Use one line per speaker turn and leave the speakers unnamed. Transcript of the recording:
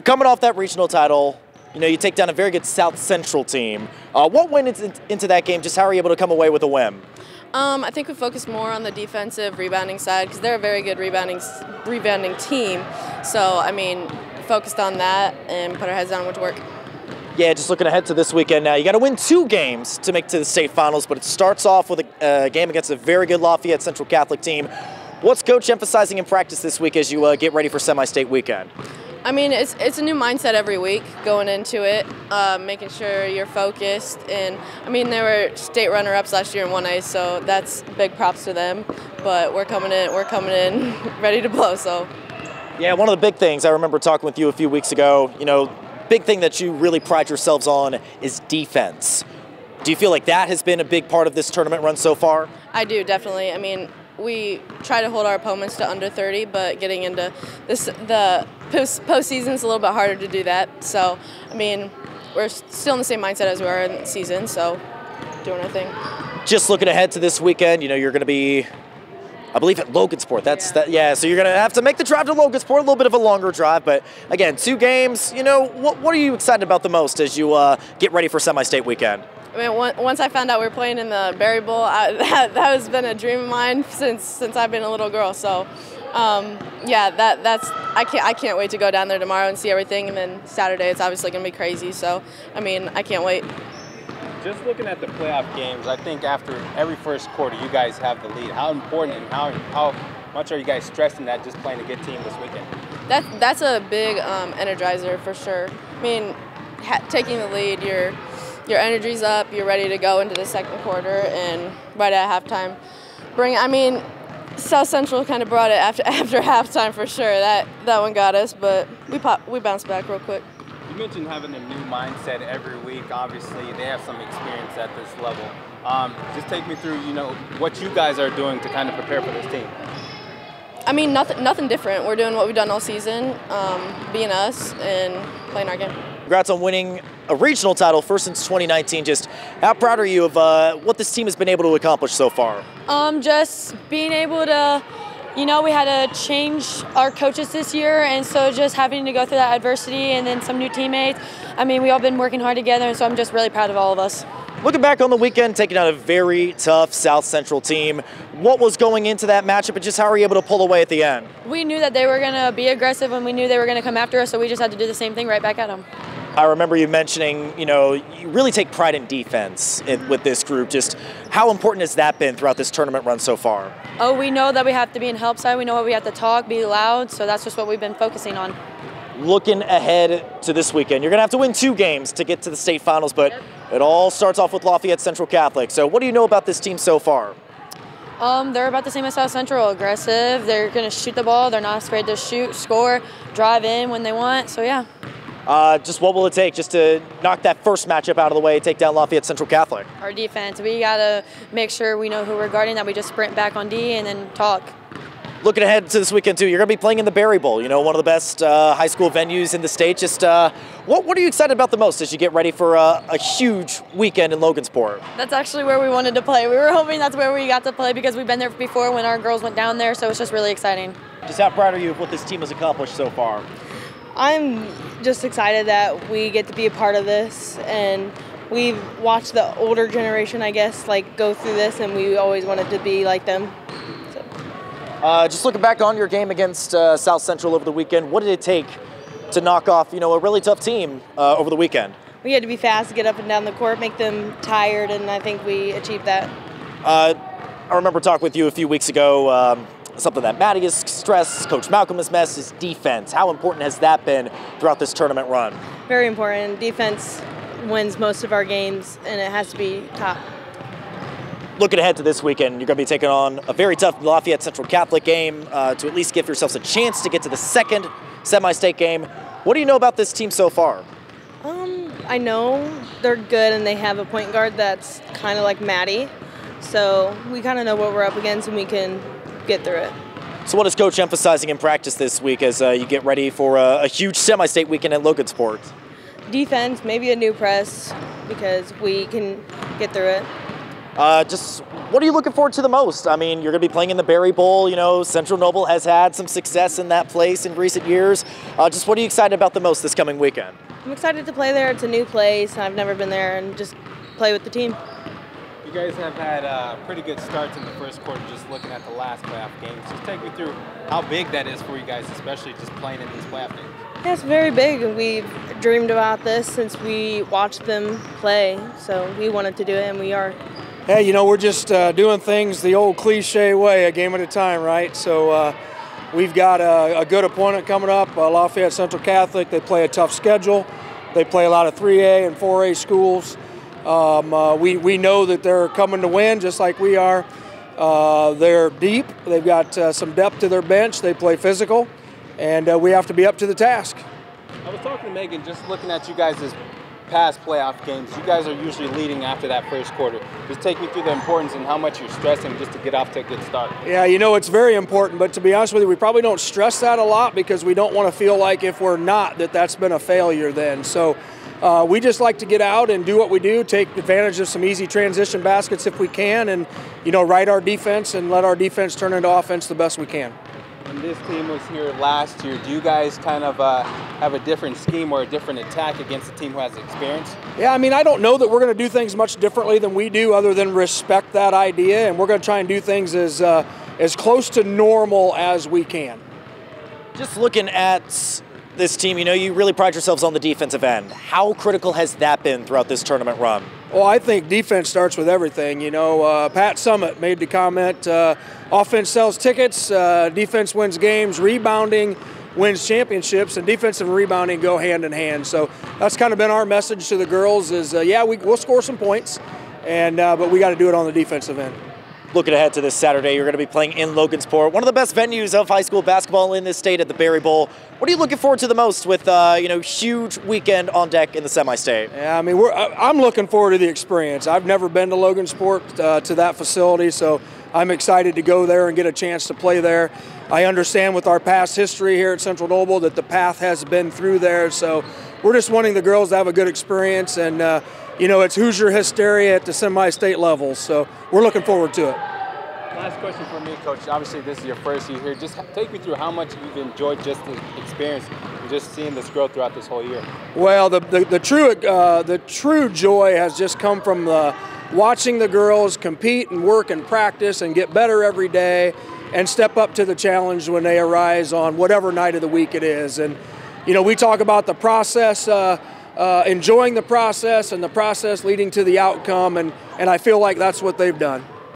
Coming off that regional title, you take down a very good South Central team. What went into that game? Just how are you able to come away with a win?
I think we focused more on the defensive rebounding side because they're a very good rebounding team. So, I mean, focused on that and put our heads down and went to work.
Yeah, just looking ahead to this weekend now. You got to win 2 games to make to the state finals, but it starts off with a game against a very good Lafayette Central Catholic team. What's Coach emphasizing in practice this week as you get ready for semi-state weekend?
I mean, it's a new mindset every week going into it, making sure you're focused. And I mean, they were state runner-ups last year in 1A, so that's big props to them. But we're coming in ready to blow. So.
Yeah, one of the big things I remember talking with you a few weeks ago. Big thing that you really pride yourselves on is defense. Do you feel like that has been a big part of this tournament run so far?
I do, definitely. I mean, we try to hold our opponents to under 30, but getting into the postseason is a little bit harder to do that. So, I mean, we're still in the same mindset as we are in the season, so doing our thing.
Just looking ahead to this weekend, you're going to be, I believe, at Logansport. So you're going to have to make the drive to Logansport, a little bit of a longer drive. But, again, 2 games, what are you excited about the most as you get ready for semi-state weekend?
I mean, once I found out we were playing in the Berry Bowl, that has been a dream of mine since I've been a little girl. So, I can't wait to go down there tomorrow and see everything. And then Saturday, it's obviously going to be crazy. So, I mean, I can't wait.
Just looking at the playoff games, I think after every first quarter, you guys have the lead. How important and how much are you guys stressing that just playing a good team this weekend?
That's a big energizer for sure. I mean, taking the lead, your energy's up, you're ready to go into the second quarter, and right at halftime, South Central kind of brought it after halftime for sure. That one got us, but we bounced back real quick.
You mentioned having a new mindset every week. Obviously, they have some experience at this level. Just take me through, what you guys are doing to kind of prepare for this team.
I mean, nothing different. We're doing what we've done all season, being us and playing our game.
Congrats on winning a regional title, first since 2019. Just how proud are you of what this team has been able to accomplish so far?
Just being able to, we had to change our coaches this year, and so just having to go through that adversity and then some new teammates. I mean, we all been working hard together, and so I'm just really proud of all of us.
Looking back on the weekend, taking out a very tough South Central team, what was going into that matchup, and just how were you able to pull away at the end?
We knew that they were going to be aggressive, and we knew they were going to come after us, so we just had to do the same thing right back at them.
I remember you mentioning, you really take pride in defense with this group. Just how important has that been throughout this tournament run so far?
Oh, we know that we have to be in help side. We know what we have to talk, be loud, so that's just what we've been focusing on.
Looking ahead to this weekend, you're going to have to win 2 games to get to the state finals, but it all starts off with Lafayette Central Catholic. So what do you know about this team so far?
They're about the same as South Central, aggressive. They're going to shoot the ball. They're not afraid to shoot, score, drive in when they want, so yeah.
Just what will it take just to knock that first matchup out of the way, take down Lafayette Central Catholic?
Our defense. We got to make sure we know who we're guarding, that we just sprint back on D and then talk.
Looking ahead to this weekend, too, you're going to be playing in the Berry Bowl, one of the best high school venues in the state. Just what are you excited about the most as you get ready for a huge weekend in Logansport?
That's actually where we wanted to play. We were hoping that's where we got to play because we've been there before when our girls went down there, so it's just really exciting.
Just how proud are you of what this team has accomplished so far?
I'm just excited that we get to be a part of this, and we've watched the older generation, I guess, go through this, and we always wanted to be like them.
Just looking back on your game against South Central over the weekend, what did it take to knock off, a really tough team over the weekend?
We had to be fast, get up and down the court, make them tired, and I think we achieved that.
I remember talking with you a few weeks ago. Something that Maddie has stressed, Coach Malcolm has messed, is defense. How important has that been throughout this tournament run?
Very important. Defense wins most of our games, and it has to be top.
Looking ahead to this weekend, you're going to be taking on a very tough Lafayette Central Catholic game to at least give yourselves a chance to get to the second semi-state game. What do you know about this team so far?
I know they're good, and they have a point guard that's kind of like Maddie. So we kind of know what we're up against, and we can get through it.
So what is Coach emphasizing in practice this week as you get ready for a huge semi-state weekend at Logansport?
Defense, maybe a new press, because we can get through it.
Just what are you looking forward to the most? I mean, you're going to be playing in the Berry Bowl. You know, Central Noble has had some success in that place in recent years. Just what are you excited about the most this coming weekend?
I'm excited to play there. It's a new place. I've never been there, and just play with the team.
You guys have had pretty good starts in the first quarter, just looking at the last playoff games. Just take me through how big that is for you guys, especially just playing in these playoff games.
Yeah, it's very big. We've dreamed about this since we watched them play, so we wanted to do it, and we are.
Hey, you know, we're just doing things the old cliche way, a game at a time, right? So we've got a good opponent coming up, Lafayette Central Catholic. They play a tough schedule. They play a lot of 3A and 4A schools. We know that they're coming to win just like we are. They're deep. They've got some depth to their bench. They play physical, and we have to be up to the task.
I was talking to Meghan, just looking at you guys' past playoff games. You guys are usually leading after that first quarter. Just take me through the importance and how much you're stressing just to get off to a good start.
Yeah, you know, it's very important, but to be honest with you, we probably don't stress that a lot because we don't want to feel like if we're not, that's been a failure then. So we just like to get out and do what we do, take advantage of some easy transition baskets if we can, and, you know, ride our defense and let our defense turn into offense the best we can.
When this team was here last year, do you guys kind of have a different scheme or a different attack against a team who has experience?
Yeah, I mean, I don't know that we're going to do things much differently than we do other than respect that idea, and we're going to try and do things as close to normal as we can.
Just looking at this team, you know, you really pride yourselves on the defensive end. How critical has that been throughout this tournament run?
Well, I think defense starts with everything. You know, Pat Summitt made the comment, offense sells tickets, defense wins games, rebounding wins championships, and defense and rebounding go hand in hand. So that's kind of been our message to the girls is, yeah, we'll score some points, but we got to do it on the defensive end.
Looking ahead to this Saturday, you're going to be playing in Logansport, one of the best venues of high school basketball in this state at the Berry Bowl. What are you looking forward to the most with, you know, huge weekend on deck in the semi-state?
Yeah, I mean, I'm looking forward to the experience. I've never been to Logansport, to that facility, so I'm excited to go there and get a chance to play there. I understand with our past history here at Central Noble that the path has been through there, so we're just wanting the girls to have a good experience, and you know, it's Hoosier hysteria at the semi-state level, so we're looking forward to it.
Last question for me, Coach. Obviously, this is your first year here. Just take me through how much you've enjoyed just the experience and just seeing this growth throughout this whole year.
Well, the true joy has just come from watching the girls compete and work and practice and get better every day and step up to the challenge when they arise on whatever night of the week it is. And, you know, we talk about the process, enjoying the process and the process leading to the outcome, and I feel like that's what they've done.